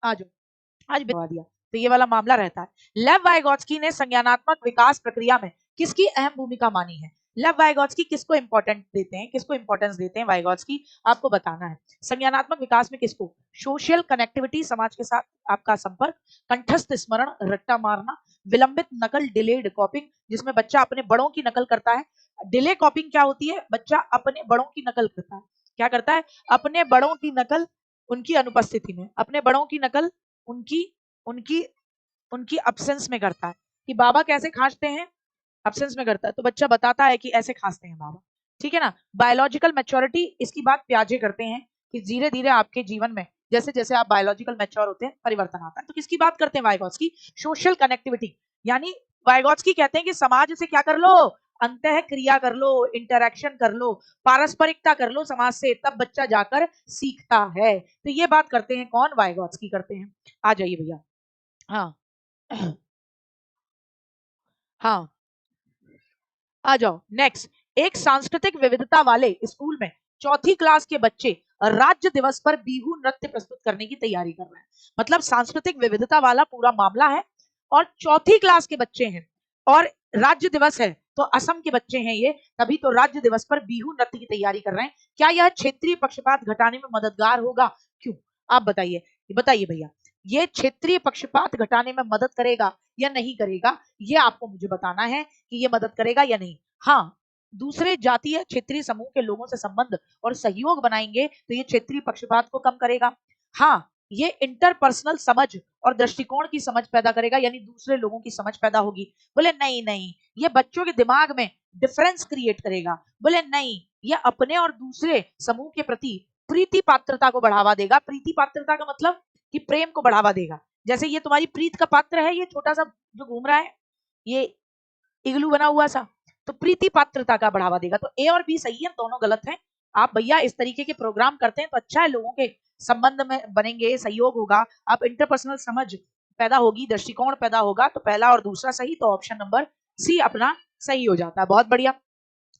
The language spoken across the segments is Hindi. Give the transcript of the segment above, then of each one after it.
आज आज बिठवा दिया। तो ये वाला मामला रहता है। लेव वाइगोत्स्की ने संज्ञानात्मक विकास प्रक्रिया में किसकी अहम भूमिका मानी है? लेव वाइगोत्स्की किसको इंपॉर्टेंट देते हैं, किसको इंपॉर्टेंस देते हैं वाइगोत्स्की, आपको बताना है। संज्ञानात्मक विकास में किसको? सोशल कनेक्टिविटी, समाज के साथ आपका संपर्क, कंठस्थ स्मरण, रट्टा मारना, विलंबित नकल, डिलेड कॉपिंग, जिसमें बच्चा अपने बड़ों की नकल करता है। डिले कॉपिंग क्या होती है? बच्चा अपने बड़ों की नकल करता है। क्या करता है? अपने बड़ों की नकल उनकी अनुपस्थिति में, अपने बड़ों की नकल उनकी उनकी उनकी अब्सेंस में करता है। कि बाबा कैसे खांसते हैं, अब्सेंस में करता है, तो बच्चा बताता है कि ऐसे खांसते हैं बाबा। ठीक है ना। बायोलॉजिकल मैच्योरिटी, इसकी बात प्याजे करते हैं कि धीरे धीरे आपके जीवन में जैसे जैसे आप बायोलॉजिकल मैच्योर होते हैं परिवर्तन आता है। तो किसकी बात करते हैं वाइगोत्स्की? सोशल कनेक्टिविटी, यानी वाइगोत्स्की कहते हैं कि समाज से क्या कर लो, अंतः क्रिया कर लो, इंटरैक्शन कर लो, पारस्परिकता कर लो समाज से, तब बच्चा जाकर सीखता है। तो ये बात करते हैं कौन? वाइगोत्स्की करते हैं। आ जाइए भैया। हाँ हाँ, आ जाओ नेक्स्ट। एक सांस्कृतिक विविधता वाले स्कूल में चौथी क्लास के बच्चे राज्य दिवस पर बिहू नृत्य प्रस्तुत करने की तैयारी कर रहे हैं। मतलब सांस्कृतिक विविधता वाला पूरा मामला है और चौथी क्लास के बच्चे हैं और राज्य दिवस है, तो असम के बच्चे हैं ये, तभी तो राज्य दिवस पर बिहू नृत्य की तैयारी कर रहे हैं। क्या यह क्षेत्रीय पक्षपात घटाने में मददगार होगा? क्यों? आप बताइए, बताइए भैया, ये क्षेत्रीय पक्षपात घटाने में मदद करेगा या नहीं करेगा? ये आपको मुझे बताना है कि ये मदद करेगा या नहीं। हाँ, दूसरे जातीय क्षेत्रीय समूह के लोगों से संबंध और सहयोग बनाएंगे तो ये क्षेत्रीय पक्षपात को कम करेगा। हाँ, ये इंटरपर्सनल समझ और दृष्टिकोण की समझ पैदा करेगा, यानी दूसरे लोगों की समझ पैदा होगी। बोले नहीं नहीं, ये बच्चों के दिमाग में डिफरेंस क्रिएट करेगा। बोले नहीं, ये अपने और दूसरे समूह के प्रति प्रीति पात्रता को बढ़ावा देगा। प्रीति पात्रता का मतलब कि प्रेम को बढ़ावा देगा। जैसे ये तुम्हारी प्रीत का पात्र है, ये छोटा सा जो घूम रहा है, ये इग्लू बना हुआ सा, तो प्रीति पात्रता का बढ़ावा देगा। तो ए और बी सही है, दोनों गलत हैं। आप भैया इस तरीके के प्रोग्राम करते हैं तो अच्छा है, लोगों के संबंध में बनेंगे, सहयोग होगा, आप इंटरपर्सनल समझ पैदा होगी, दृष्टिकोण पैदा होगा, तो पहला और दूसरा सही, तो ऑप्शन नंबर सी अपना सही हो जाता है। बहुत बढ़िया।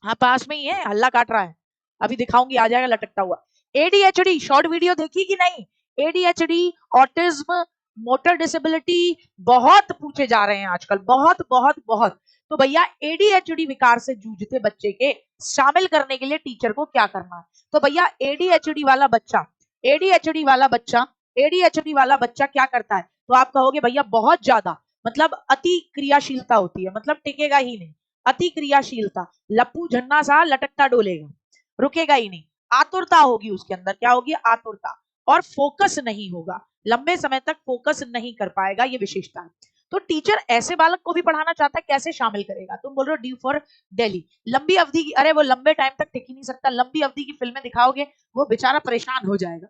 हाँ, पास में ही है, हल्ला काट रहा है, अभी दिखाऊंगी, आ जाएगा लटकता हुआ। एडीएचडी शॉर्ट वीडियो देखी कि नहीं? एडीएचडी, ऑटिज्म, मोटर डिसेबिलिटी बहुत पूछे जा रहे हैं आजकल, बहुत बहुत बहुत। तो भैया एडीएचडी विकार से जूझते बच्चे के शामिल करने के लिए टीचर को क्या करना है? तो भैया एडीएचडी वाला बच्चा, एडीएचडी वाला बच्चा, एडीएचडी वाला बच्चा क्या करता है? तो आप कहोगे भैया बहुत ज्यादा, मतलब अति क्रियाशीलता होती है, मतलब टिकेगा ही नहीं। अति क्रियाशीलता, लप्पू झन्ना सा लटकता डोलेगा, रुकेगा ही नहीं। आतुरता होगी उसके अंदर, क्या होगी? आतुरता। और फोकस नहीं होगा, लंबे समय तक फोकस नहीं कर पाएगा, ये विशेषता है। तो टीचर ऐसे बालक को भी पढ़ाना चाहता है, कैसे शामिल करेगा? तुम बोल रहे हो डी फॉर दिल्ली, लंबी अवधि की, अरे वो लंबे टाइम तक टिक ही नहीं सकता, लंबी अवधि की फिल्में दिखाओगे वो बेचारा परेशान हो जाएगा।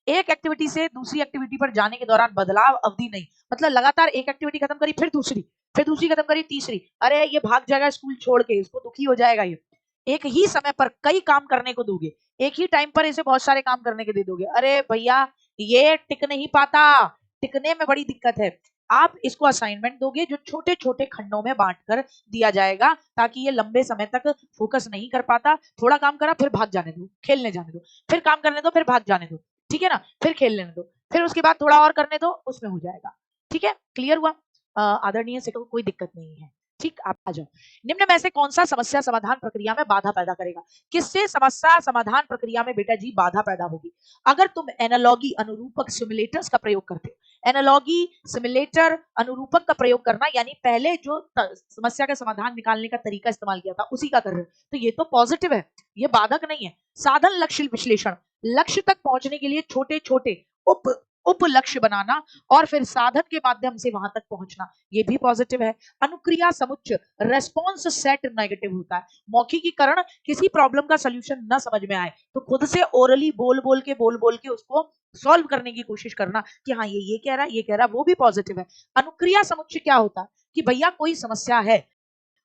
एक एक्टिविटी से दूसरी एक्टिविटी पर जाने के दौरान बदलाव अवधि नहीं, मतलब लगातार एक एक्टिविटी खत्म करी फिर दूसरी खत्म करी, तीसरी, अरे ये भाग जाएगा स्कूल छोड़ के, इसको दुखी हो जाएगा ये। एक ही समय पर कई काम करने को दोगे, एक ही टाइम पर इसे बहुत सारे काम करने के दे दोगे, अरे भैया ये टिक नहीं पाता, टिकने में बड़ी दिक्कत है। आप इसको असाइनमेंट दोगे जो छोटे छोटे खंडों में बांट कर दिया जाएगा, ताकि ये लंबे समय तक फोकस नहीं कर पाता। थोड़ा काम करा फिर भाग जाने दो, खेलने जाने दो, फिर काम करने दो, फिर भाग जाने दो, ठीक है ना, फिर खेल लेने दो, फिर उसके बाद थोड़ा और करने दो, उसमें हो जाएगा। ठीक है, क्लियर हुआ? आदरणीय से कोई दिक्कत नहीं है। ठीक, आप आ जाओ। निम्न में से कौन सा समस्या समाधान प्रक्रिया में बाधा पैदा करेगा? किससे समस्या समाधान प्रक्रिया में बेटा जी बाधा पैदा होगी? अगर तुम एनालॉगी, अनुरूपक, सिमुलेटर्स का प्रयोग करते हो, एनालॉगी, सिमुलेटर, अनुरूपक का प्रयोग करना, यानी पहले जो समस्या का समाधान निकालने का तरीका इस्तेमाल किया था उसी का कर रहे हो, तो ये तो पॉजिटिव है, ये बाधक नहीं है। साधन लक्ष्य विश्लेषण, लक्ष्य तक पहुंचने के लिए छोटे छोटे उप उप लक्ष्य बनाना और फिर साधन के माध्यम से वहां तक पहुंचना, ये भी पॉजिटिव है। अनुक्रिया समुच्च, रेस्पॉन्स सेट नेगेटिव होता है। मौखिकीकरण, किसी प्रॉब्लम का सोल्यूशन न समझ में आए तो खुद से ओरली बोल बोल के उसको सॉल्व करने की कोशिश करना कि हाँ ये कह रहा है, ये कह रहा है, वो भी पॉजिटिव है। अनुक्रिया समुच्चय क्या होता है? कि भैया कोई समस्या है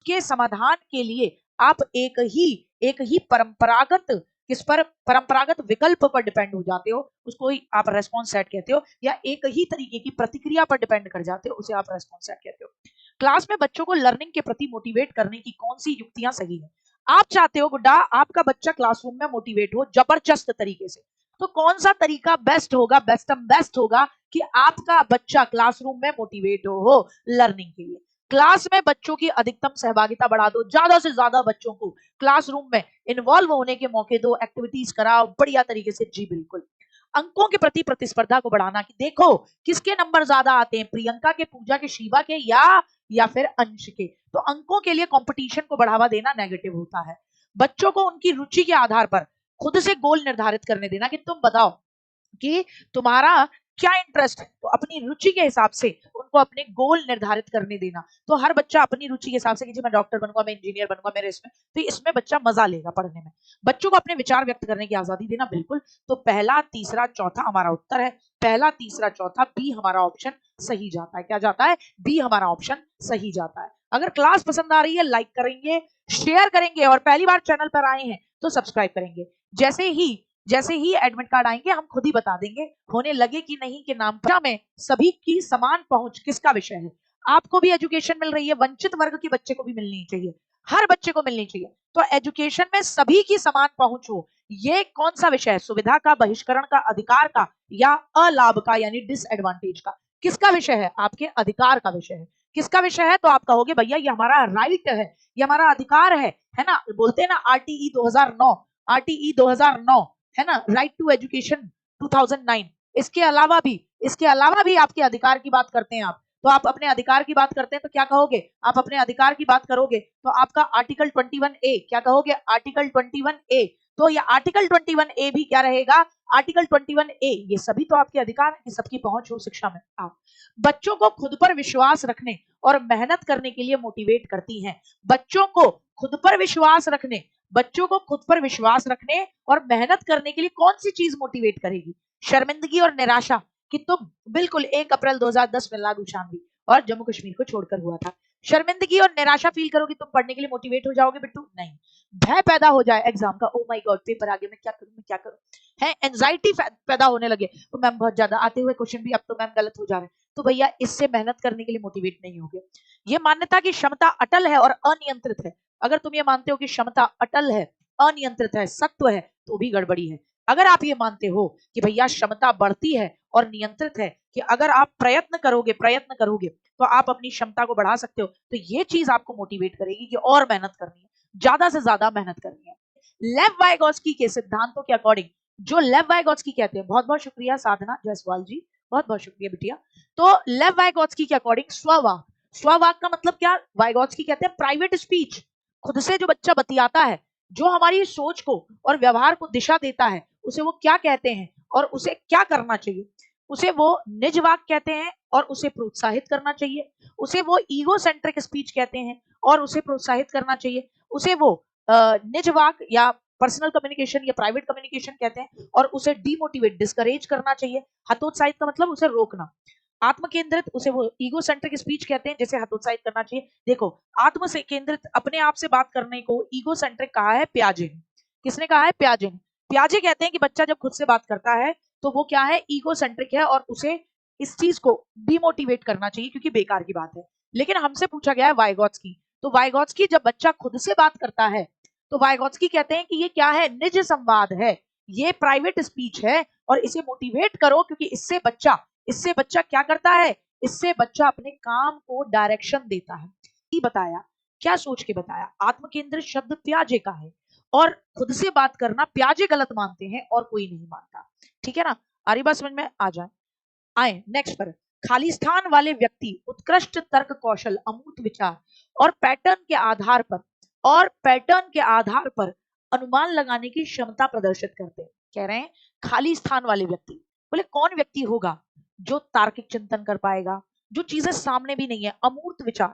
के समाधान के लिए आप एक ही परंपरागत, किस पर? परंपरागत विकल्प पर डिपेंड हो जाते हो, उसको ही आप रेस्पॉन्स सेट कहते हो, या एक ही तरीके की प्रतिक्रिया पर डिपेंड कर जाते हो, उसे आप रेस्पॉन्स सेट कहते हो। क्लास में बच्चों को लर्निंग के प्रति मोटिवेट करने की कौन सी युक्तियां सही है? आप चाहते हो गुड्डा आपका बच्चा क्लासरूम में मोटिवेट हो जबरदस्त तरीके से, तो कौन सा तरीका बेस्ट होगा, बेस्ट होगा कि आपका बच्चा क्लासरूम में मोटिवेट हो लर्निंग के लिए। क्लास में बच्चों की अधिकतम सहभागिता बढ़ा दो, ज्यादा से ज्यादा बच्चों को क्लासरूम में इन्वॉल्व होने के मौके दो, एक्टिविटीज कराओ बढ़िया तरीके से। जी बिल्कुल। अंकों के प्रति प्रतिस्पर्धा को बढ़ाना कि देखो किसके नंबर ज्यादा आते हैं, प्रियंका के, पूजा के, शिवा के या फिर अंश के। तो अंकों के लिए कंपटीशन को बढ़ावा देना नेगेटिव होता है। बच्चों को उनकी रुचि के आधार पर खुद से गोल निर्धारित करने देना कि तुम बताओ कि तुम्हारा क्या इंटरेस्ट है, तो अपनी रुचि के हिसाब से उनको अपने गोल निर्धारित करने देना। तो हर बच्चा अपनी रुचि के हिसाब से कि जी मैं डॉक्टर बनूंगा, मैं इंजीनियर बनूंगा, मेरे इसमें, तो इसमें बच्चा मजा लेगा पढ़ने में। बच्चों को अपने विचार व्यक्त करने की आजादी देना, बिल्कुल। तो पहला तीसरा चौथा हमारा उत्तर है, पहला तीसरा चौथा बी हमारा ऑप्शन सही जाता है। क्या जाता है? बी हमारा ऑप्शन सही जाता है। अगर क्लास पसंद आ रही है लाइक करेंगे, शेयर करेंगे, और पहली बार चैनल पर आए हैं तो सब्सक्राइब करेंगे। जैसे ही एडमिट कार्ड आएंगे हम खुद ही बता देंगे, होने लगे कि नहीं के नाम पर। में सभी की समान पहुंच किसका विषय है? आपको भी एजुकेशन मिल रही है, वंचित वर्ग के बच्चे को भी मिलनी चाहिए, हर बच्चे को मिलनी चाहिए। तो एजुकेशन में सभी की समान पहुंच हो, ये कौन सा विषय है? सुविधा का, बहिष्करण का, अधिकार का, या अलाभ का यानी डिसएडवांटेज का? किसका विषय है? आपके अधिकार का विषय है। किसका विषय है? तो आप कहोगे भैया ये हमारा राइट है, ये हमारा अधिकार है ना। बोलते हैं ना आरटीई 2009, आरटीई 2009 है ना, राइट टू एजुकेशन 2009। इसके अलावा भी आपके अधिकार की बात करते हैं आप। तो आप अपने अधिकार की बात करते हैं तो क्या कहोगे? आप अपने अधिकार की बात करोगे तो आपका आर्टिकल 21A, क्या कहोगे? Article 21A। तो ये आर्टिकल 21A भी क्या रहेगा? Article 21A। ये सभी तो आपके अधिकार है कि सबकी पहुंच हो शिक्षा में। आप बच्चों को खुद पर विश्वास रखने और मेहनत करने के लिए मोटिवेट करती हैं। बच्चों को खुद पर विश्वास रखने, बच्चों को खुद पर विश्वास रखने और मेहनत करने के लिए कौन सी चीज मोटिवेट करेगी? शर्मिंदगी और निराशा कि तुम, बिल्कुल 1 अप्रैल 2010 में लागू शांति और जम्मू कश्मीर को छोड़कर हुआ था। शर्मिंदगी और निराशा फील करोगे तुम पढ़ने के लिए मोटिवेट हो जाओगे बिट्टू? नहीं। भय पैदा हो जाए एग्जाम का, ओ माय गॉड पेपर आ गया, मैं क्या करूं, है एंजाइटी पैदा होने लगे, तो मैम बहुत ज्यादा आते हुए क्वेश्चन भी अब तो मैम गलत हो जा रहे हैं, तो भैया इससे मेहनत करने के लिए मोटिवेट नहीं होगे। ये मान्यता की क्षमता अटल है और अनियंत्रित है। अगर तुम ये मानते हो कि क्षमता अटल है, अनियंत्रित है, सत्व है, तो भी गड़बड़ी है। अगर आप ये मानते हो कि भैया क्षमता बढ़ती है और नियंत्रित है, कि अगर आप प्रयत्न करोगे तो आप अपनी क्षमता को बढ़ा सकते हो, तो ये चीज आपको मोटिवेट करेगी कि और मेहनत करनी है, ज्यादा से ज्यादा मेहनत करनी है। लेव वाइगोत्स्की के सिद्धांतों के अकॉर्डिंग, जो लेव वाइगोत्स्की कहते हैं, बहुत बहुत शुक्रिया साधना जायसवाल जी, बहुत बहुत शुक्रिया बिटिया। तो लेव वाइगोत्स्की के अकॉर्डिंग स्ववाक, स्ववाक का मतलब क्या? वाइगोत्स्की कहते हैं प्राइवेट स्पीच, खुद से जो बच्चा बतियाता है, जो हमारी सोच को और व्यवहार को दिशा देता है, उसे वो क्या कहते हैं और उसे क्या करना चाहिए? उसे वो निज वाक कहते हैं और उसे प्रोत्साहित करना चाहिए। उसे वो ईगो सेंट्रिक स्पीच कहते हैं और उसे प्रोत्साहित करना चाहिए। उसे वो निज वाक या पर्सनल कम्युनिकेशन या प्राइवेट कम्युनिकेशन कहते हैं और उसे डिमोटिवेट, डिस्करेज करना चाहिए। हतोत्साहित का मतलब उसे रोकना। आत्म केंद्रित, उसे वो ईगो सेंट्रिक स्पीच कहते हैं जैसे हतोत्साहित करना चाहिए। देखो, आत्म से केंद्रित अपने आप से बात करने को ईगो सेंट्रिक कहा है प्याजे ने। किसने कहा है? प्याजे ने। प्याजे कहते हैं कि बच्चा जब खुद से बात करता है तो वो क्या है? ईगो सेंट्रिक है और उसे इस चीज को डिमोटिवेट करना चाहिए क्योंकि बेकार की बात है। लेकिन हमसे पूछा गया है वाइगोत्स्की, तो वाइगोत्स्की जब बच्चा खुद से बात करता है तो वाइगोत्स्की कहते हैं कि ये क्या है? निज संवाद है, ये प्राइवेट स्पीच है और इसे मोटिवेट करो क्योंकि इससे बच्चा क्या करता है? इससे बच्चा अपने काम को डायरेक्शन देता है। बताया, क्या सोच के बताया? आत्म केंद्रित शब्द प्याजे का है और खुद से बात करना प्याजे गलत मानते हैं और कोई नहीं मानता। ठीक है ना? आरी बात समझ में आ जाए। आए नेक्स्ट पर। खाली स्थान वाले व्यक्ति उत्कृष्ट तर्क कौशल, अमूर्त विचार और पैटर्न के आधार पर अनुमान लगाने की क्षमता प्रदर्शित करते हैं। कह रहे हैं खाली स्थान वाले व्यक्ति, बोले कौन व्यक्ति होगा जो तार्किक चिंतन कर पाएगा, जो चीजें सामने भी नहीं है, अमूर्त विचार,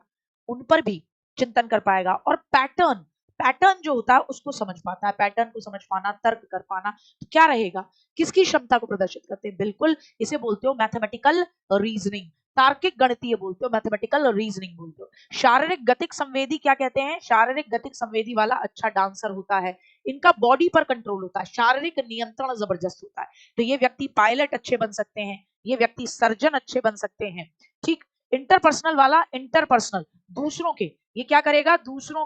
उन पर भी चिंतन कर पाएगा, और पैटर्न जो होता है उसको समझ पाता है, पैटर्न को समझ पाना, तर्क कर पाना, तो क्या रहेगा? किसकी क्षमता को प्रदर्शित करते हैं? बिल्कुल इसे बोलते हो मैथमेटिकल रीजनिंग, तार्किक गणितीय बोलते हो, मैथमेटिकल रीजनिंग बोलते हो। शारीरिक गतिक संवेदी क्या कहते हैं? शारीरिक गतिक संवेदी वाला अच्छा डांसर होता है, इनका बॉडी पर कंट्रोल होता है, शारीरिक नियंत्रण जबरदस्त होता है। तो ये व्यक्ति पायलट अच्छे बन सकते हैं, ये व्यक्ति सर्जन अच्छे बन सकते हैं। ठीक। इंटरपर्सनल वाला, इंटरपर्सनल दूसरों के, ये क्या करेगा? दूसरों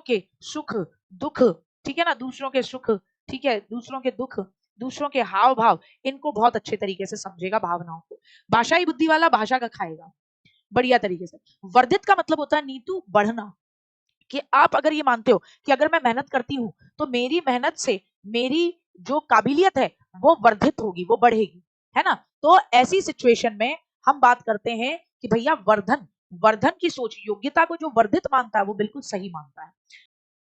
के सुख दुख, ठीक है ना, दूसरों के सुख, ठीक है, दूसरों के दुख दूसरों के हाव भाव इनको बहुत अच्छे तरीके से समझेगा, भावनाओं को। भाषाई बुद्धि वाला भाषा का खाएगा बढ़िया तरीके से। वर्धित का मतलब होता है नीतू, बढ़ना, कि आप अगर ये मानते हो कि अगर मैं मेहनत करती हूँ तो मेरी मेहनत से मेरी जो काबिलियत है वो वर्धित होगी, वो बढ़ेगी, है ना। तो ऐसी सिचुएशन में हम बात करते हैं कि भैया वर्धन, वर्धन की सोच, योग्यता को जो वर्धित मानता है वो बिल्कुल सही मानता है।